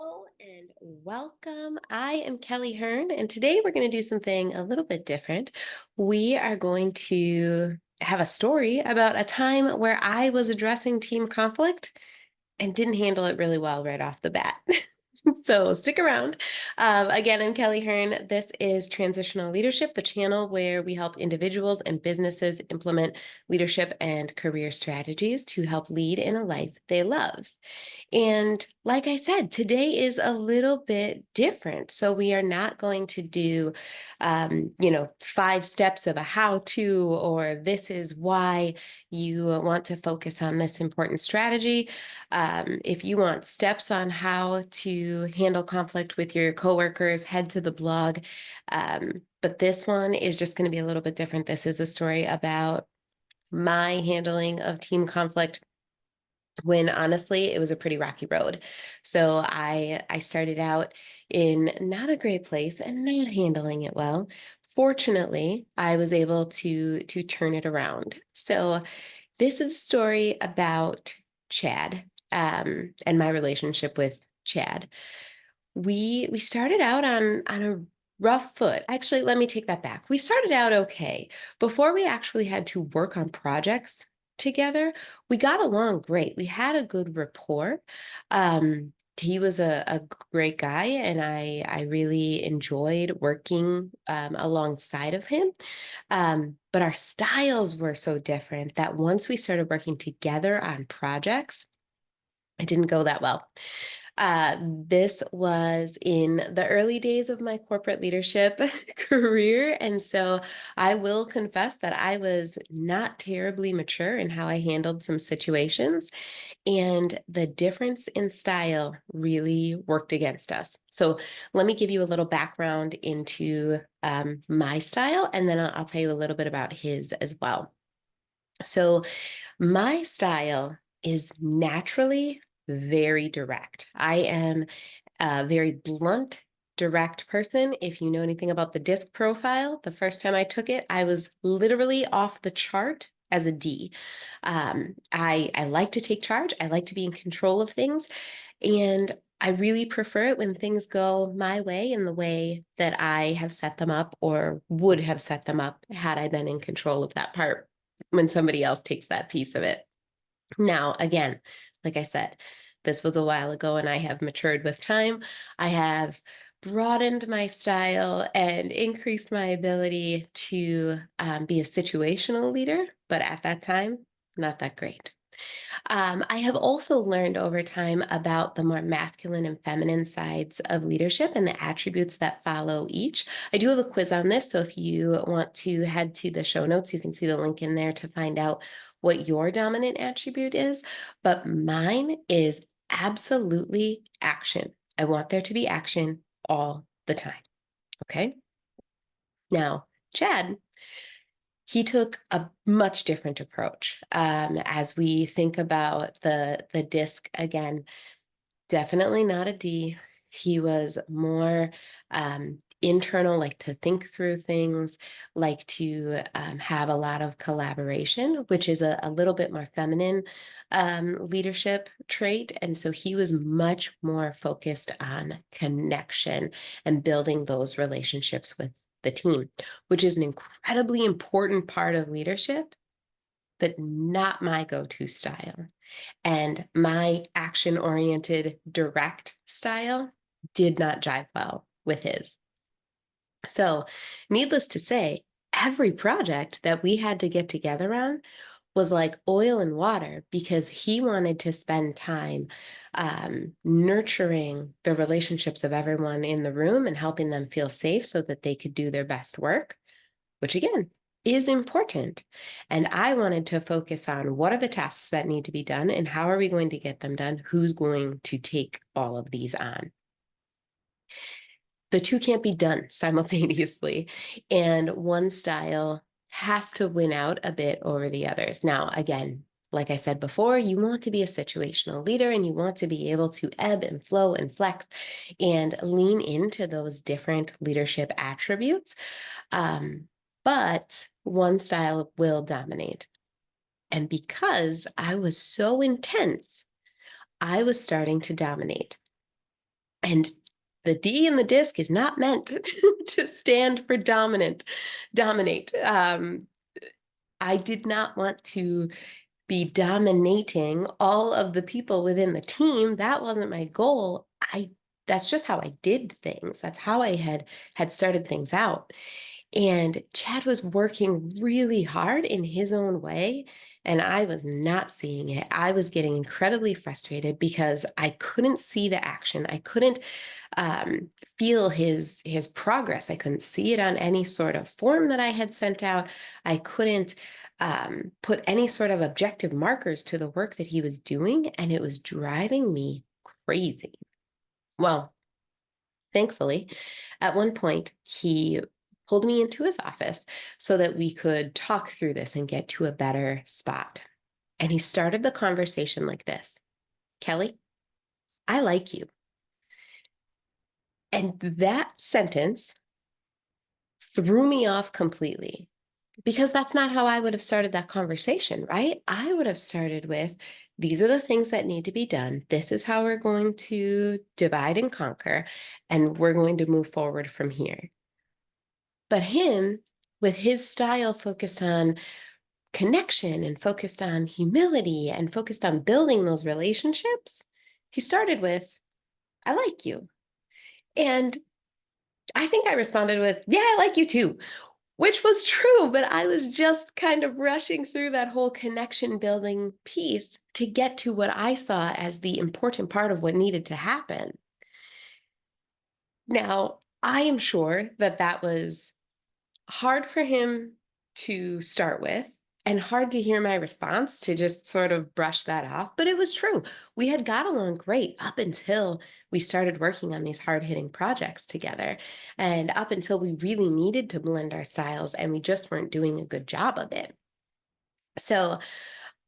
Hello and welcome. I am Kelly Hearn, and today we're going to do something a little bit different. We are going to have a story about a time where I was addressing team conflict and didn't handle it really well right off the bat. So stick around. Again, I'm Kelly Hearn. This is Transitional Leadership, the channel where we help individuals and businesses implement leadership and career strategies to help lead in a life they love. And like I said, today is a little bit different. So we are not going to do, 5 steps of a how to, or this is why you want to focus on this important strategy. If you want steps on how to handle conflict with your coworkers, head to the blog. But this one is just going to be a little bit different. This is a story about my handling of team conflict when honestly it was a pretty rocky road. So I started out in not a great place and not handling it well. Fortunately, I was able to turn it around. So this is a story about Chad, and my relationship with Chad. We started out on a rough foot. Actually, let me take that back. We started out okay. Before we actually had to work on projects together, we got along great. We had a good rapport. He was a great guy, and I really enjoyed working alongside of him. But our styles were so different that once we started working together on projects, it didn't go that well. This was in the early days of my corporate leadership career. And so I will confess that I was not terribly mature in how I handled some situations. And the difference in style really worked against us. So let me give you a little background into my style, and then I'll tell you a little bit about his as well. So my style is naturally very direct. I am a very blunt, direct person. If you know anything about the disc profile, the first time I took it, I was literally off the chart as a D. I like to take charge. I like to be in control of things. And I really prefer it when things go my way in the way that I have set them up or would have set them up had I been in control of that part when somebody else takes that piece of it. Now, again, like I said, this was a while ago and I have matured with time. I have broadened my style and increased my ability to be a situational leader, but at that time, not that great. I have also learned over time about the more masculine and feminine sides of leadership and the attributes that follow each. I do have a quiz on this, so if you want to head to the show notes, you can see the link in there to find out what your dominant attribute is. But mine is absolutely action. I want there to be action all the time. Okay. Now, Chad, he took a much different approach. As we think about the disc again, definitely not a D. He was more internal, like to think through things, like to have a lot of collaboration, which is a little bit more feminine leadership trait. And so he was much more focused on connection and building those relationships with the team, which is an incredibly important part of leadership, but not my go-to style. And my action oriented, direct style did not jive well with his. So, needless to say, every project that we had to get together on was like oil and water because he wanted to spend time nurturing the relationships of everyone in the room and helping them feel safe so that they could do their best work, which again is important. And I wanted to focus on what are the tasks that need to be done and how are we going to get them done? Who's going to take all of these on? The two can't be done simultaneously, and one style has to win out a bit over the others. Now, again, like I said before, you want to be a situational leader and you want to be able to ebb and flow and flex and lean into those different leadership attributes. But one style will dominate. And because I was so intense, I was starting to dominate. And the D in the disc is not meant to stand for dominate. I did not want to be dominating all of the people within the team. That wasn't my goal. That's just how I did things. That's how I had started things out. And Chad was working really hard in his own way, and I was not seeing it. I was getting incredibly frustrated because I couldn't see the action. I couldn't feel his progress. I couldn't see it on any sort of form that I had sent out. I couldn't put any sort of objective markers to the work that he was doing, and it was driving me crazy. Well, thankfully, at one point, he pulled me into his office so that we could talk through this and get to a better spot. And he started the conversation like this: Kelly, I like you. And that sentence threw me off completely because that's not how I would have started that conversation, right? I would have started with, these are the things that need to be done. This is how we're going to divide and conquer, and we're going to move forward from here. But him, with his style focused on connection and focused on humility and focused on building those relationships, he started with, I like you. And I think I responded with, yeah, I like you too, which was true, but I was just kind of rushing through that whole connection building piece to get to what I saw as the important part of what needed to happen. Now, I am sure that that was hard for him to start with, and hard to hear my response to just sort of brush that off. But it was true. We had got along great up until we started working on these hard hitting projects together, and up until we really needed to blend our styles, and we just weren't doing a good job of it. So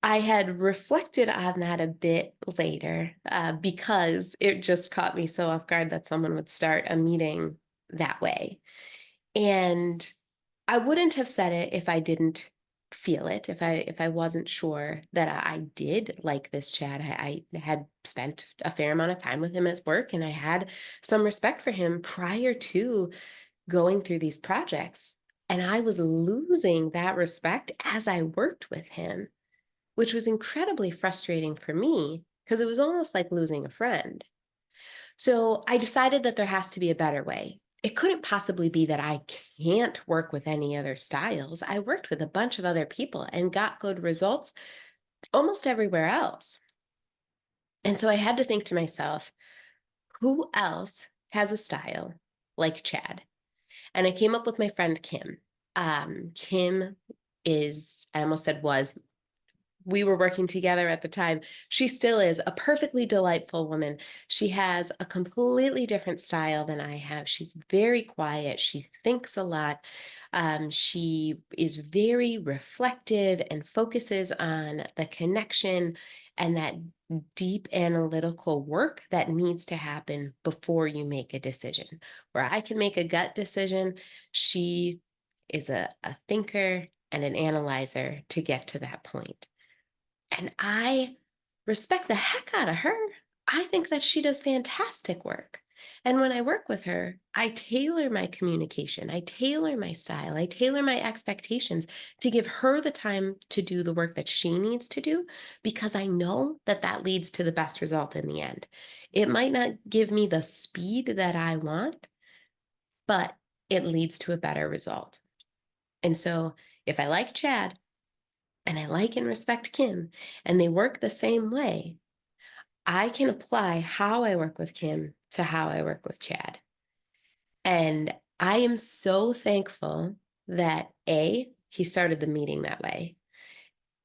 I had reflected on that a bit later because it just caught me so off guard that someone would start a meeting that way. And I wouldn't have said it if I didn't feel it, if I wasn't sure that I did like this Chad. I had spent a fair amount of time with him at work, and I had some respect for him prior to going through these projects. And I was losing that respect as I worked with him, which was incredibly frustrating for me because it was almost like losing a friend. So I decided that there has to be a better way. It couldn't possibly be that I can't work with any other styles. I worked with a bunch of other people and got good results almost everywhere else. And so I had to think to myself, who else has a style like Chad? And I came up with my friend Kim. Kim is, I almost said was, we were working together at the time. She still is a perfectly delightful woman. She has a completely different style than I have. She's very quiet. She thinks a lot. She is very reflective and focuses on the connection and that deep analytical work that needs to happen before you make a decision. Where I can make a gut decision, she is a thinker and an analyzer to get to that point. And I respect the heck out of her. I think that she does fantastic work. And when I work with her, I tailor my communication, I tailor my style, I tailor my expectations to give her the time to do the work that she needs to do, because I know that that leads to the best result in the end. It might not give me the speed that I want, but it leads to a better result. And so if I like Chad, and I like and respect Kim, and they work the same way, I can apply how I work with Kim to how I work with Chad. And I am so thankful that he started the meeting that way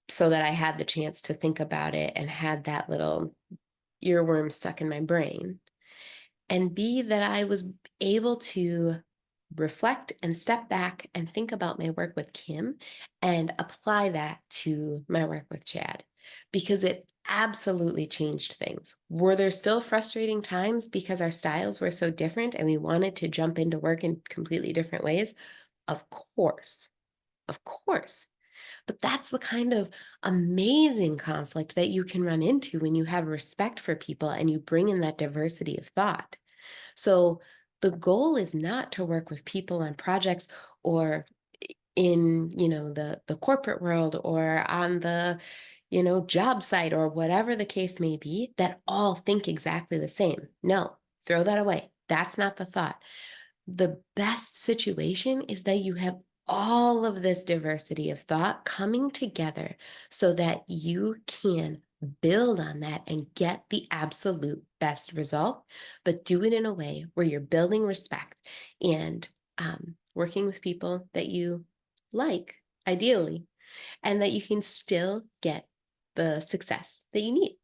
so that I had the chance to think about it and had that little earworm stuck in my brain. And B, that I was able to reflect and step back and think about my work with Kim and apply that to my work with Chad, because it absolutely changed things. Were there still frustrating times because our styles were so different and we wanted to jump into work in completely different ways? Of course. Of course. But that's the kind of amazing conflict that you can run into when you have respect for people and you bring in that diversity of thought. So the goal is not to work with people on projects or in, the corporate world or on the, job site or whatever the case may be that all think exactly the same. No, throw that away. That's not the thought. The best situation is that you have all of this diversity of thought coming together so that you can build on that and get the absolute best result, but do it in a way where you're building respect and working with people that you like, ideally, and that you can still get the success that you need.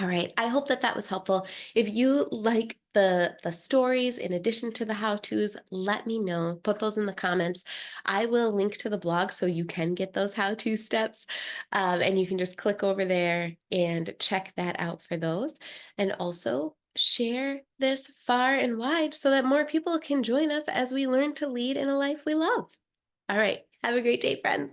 All right. I hope that that was helpful. If you like the stories in addition to the how-tos, let me know. Put those in the comments. I will link to the blog so you can get those how-to steps, and you can just click over there and check that out for those. And also share this far and wide so that more people can join us as we learn to lead in a life we love. All right. Have a great day, friends.